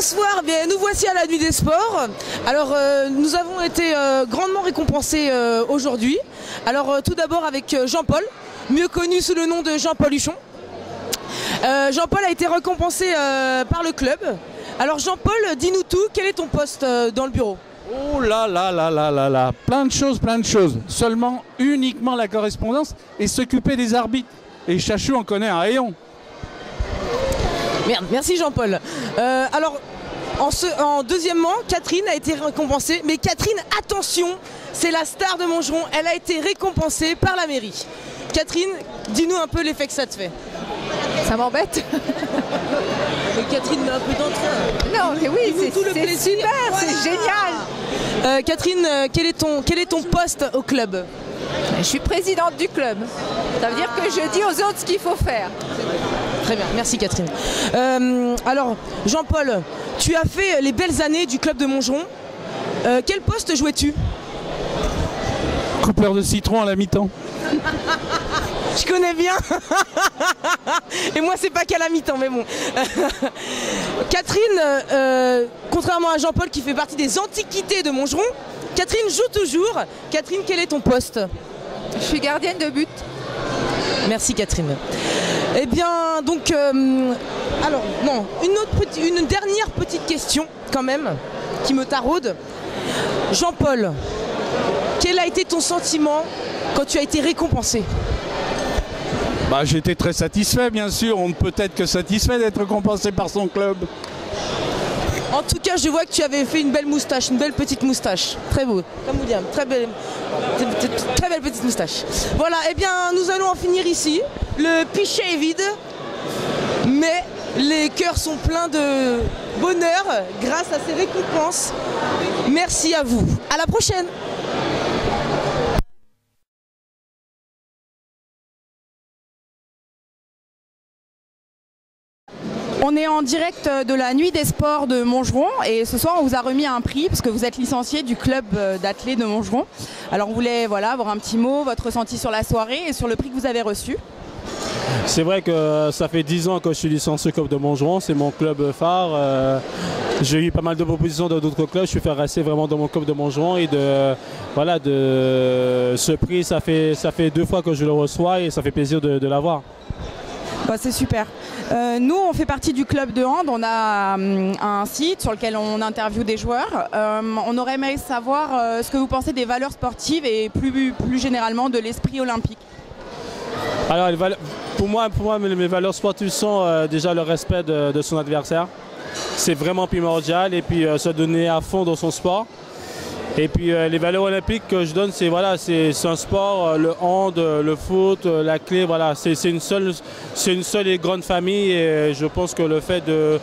soir, bien, nous voici à la Nuit des Sports. Alors, nous avons été grandement récompensés aujourd'hui. Alors, tout d'abord avec Jean-Paul, mieux connu sous le nom de Jean-Paul Huchon. Jean-Paul a été récompensé par le club. Alors, Jean-Paul, dis-nous tout, quel est ton poste dans le bureau? Oh là là là là là là, plein de choses, plein de choses. Seulement, uniquement la correspondance et s'occuper des arbitres. Et Chachou en connaît un rayon. Merde, merci Jean-Paul. Alors, deuxièmement, Catherine a été récompensée. Mais Catherine, attention, c'est la star de Montgeron. Elle a été récompensée par la mairie. Catherine, dis-nous un peu l'effet que ça te fait. Ça m'embête. Mais Catherine, met un peu d'entrain. Non, mais oui, c'est super, voilà. C'est génial. Catherine, quel est ton poste au club? Je suis présidente du club. Ça veut dire que je dis aux autres ce qu'il faut faire. Très bien, merci Catherine. Alors, Jean-Paul, tu as fait les belles années du club de Montgeron. Quel poste jouais-tu? Coupeur de citron à la mi-temps. Je connais bien. Et moi, c'est pas qu'à la mi-temps, mais bon. Catherine, contrairement à Jean-Paul qui fait partie des antiquités de Montgeron, Catherine joue toujours. Catherine, quel est ton poste? Je suis gardienne de but. Merci Catherine. Eh bien, donc, alors, non, une dernière petite question, quand même, qui me taraude. Jean-Paul, quel a été ton sentiment quand tu as été récompensé? Bah, j'étais très satisfait, bien sûr. On ne peut être que satisfait d'être récompensé par son club. En tout cas, je vois que tu avais fait une belle moustache, une belle petite moustache. Très beau, comme William, très belle petite moustache. Voilà, eh bien, nous allons en finir ici. Le pichet est vide, mais les cœurs sont pleins de bonheur grâce à ces récompenses. Merci à vous. À la prochaine. On est en direct de la Nuit des Sports de Montgeron et ce soir on vous a remis un prix parce que vous êtes licencié du club d'athlé de Montgeron. Alors on voulait avoir un petit mot, votre ressenti sur la soirée et sur le prix que vous avez reçu. C'est vrai que ça fait 10 ans que je suis licencié au club de Montgeron, c'est mon club phare. J'ai eu pas mal de propositions de d'autres clubs, je suis fait rester vraiment dans mon club de Montgeron et de ce prix, ça fait 2 fois que je le reçois et ça fait plaisir de l'avoir. Bah, c'est super. Nous, on fait partie du club de hand. On a un site sur lequel on interviewe des joueurs. On aurait aimé savoir ce que vous pensez des valeurs sportives et plus généralement de l'esprit olympique. Alors, pour moi, mes valeurs sportives sont déjà le respect de son adversaire. C'est vraiment primordial et puis se donner à fond dans son sport. Et puis les valeurs olympiques que je donne, c'est un sport, le hand, le foot, la clé, voilà, c'est une seule et grande famille et je pense que le fait de...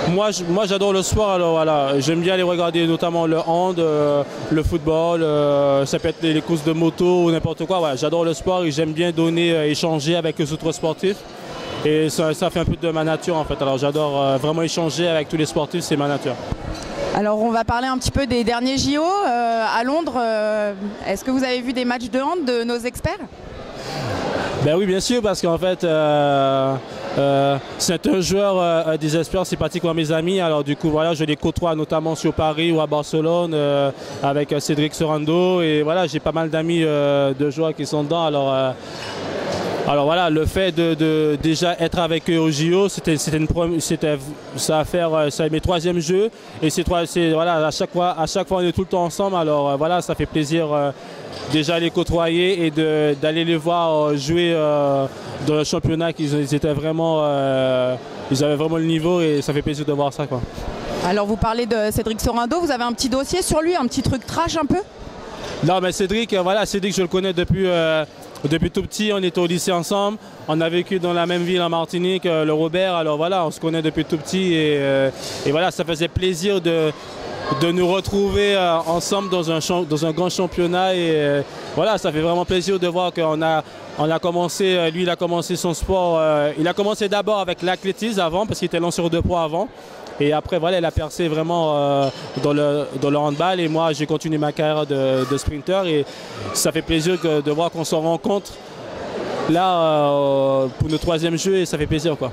Moi j'adore le sport, alors voilà, j'aime bien aller regarder notamment le hand, le football, ça peut être les courses de moto ou n'importe quoi, voilà, j'adore le sport et j'aime bien donner, échanger avec les autres sportifs. Et ça fait un peu de ma nature en fait, alors j'adore vraiment échanger avec tous les sportifs, c'est ma nature. Alors on va parler un petit peu des derniers JO à Londres. Est-ce que vous avez vu des matchs de hand de nos experts? Ben oui, bien sûr, parce qu'en fait, c'est un joueur des experts sympathiques à mes amis. Alors du coup, voilà, je les côtoie notamment sur Paris ou à Barcelone avec Cédric Sorando. Et voilà, j'ai pas mal d'amis de joueurs qui sont dedans. Alors voilà, le fait de déjà être avec eux au JO, c'est mes 3e jeux et voilà, à chaque fois on est tout le temps ensemble. Alors voilà, ça fait plaisir déjà les côtoyer et d'aller les voir jouer dans le championnat. Ils avaient vraiment le niveau et ça fait plaisir de voir ça, quoi. Alors vous parlez de Cédric Sorando, vous avez un petit dossier sur lui, un petit truc trash un peu? Non mais Cédric, je le connais depuis tout petit, on était au lycée ensemble, on a vécu dans la même ville en Martinique, le Robert, alors voilà, on se connaît depuis tout petit et voilà, ça faisait plaisir de nous retrouver ensemble dans un grand championnat et voilà, ça fait vraiment plaisir de voir qu'on a commencé, lui il a commencé son sport, il a commencé d'abord avec l'athlétisme avant parce qu'il était lanceur de poids avant. Et après, voilà, elle a percé vraiment dans le handball. Et moi, j'ai continué ma carrière de sprinter. Et ça fait plaisir de voir qu'on s'en rencontre là pour le 3e jeu. Et ça fait plaisir, quoi.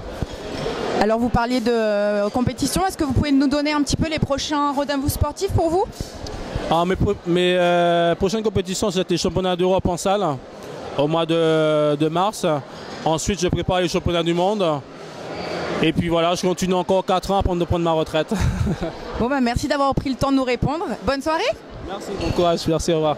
Alors vous parliez de compétition, est-ce que vous pouvez nous donner un petit peu les prochains rendez-vous sportifs pour vous? Alors, mes prochaines compétitions, c'était les championnats d'Europe en salle au mois de mars. Ensuite, je prépare les championnats du monde. Et puis voilà, je continue encore 4 ans avant de prendre ma retraite. Bon, merci d'avoir pris le temps de nous répondre. Bonne soirée. Merci, bon courage, merci, au revoir.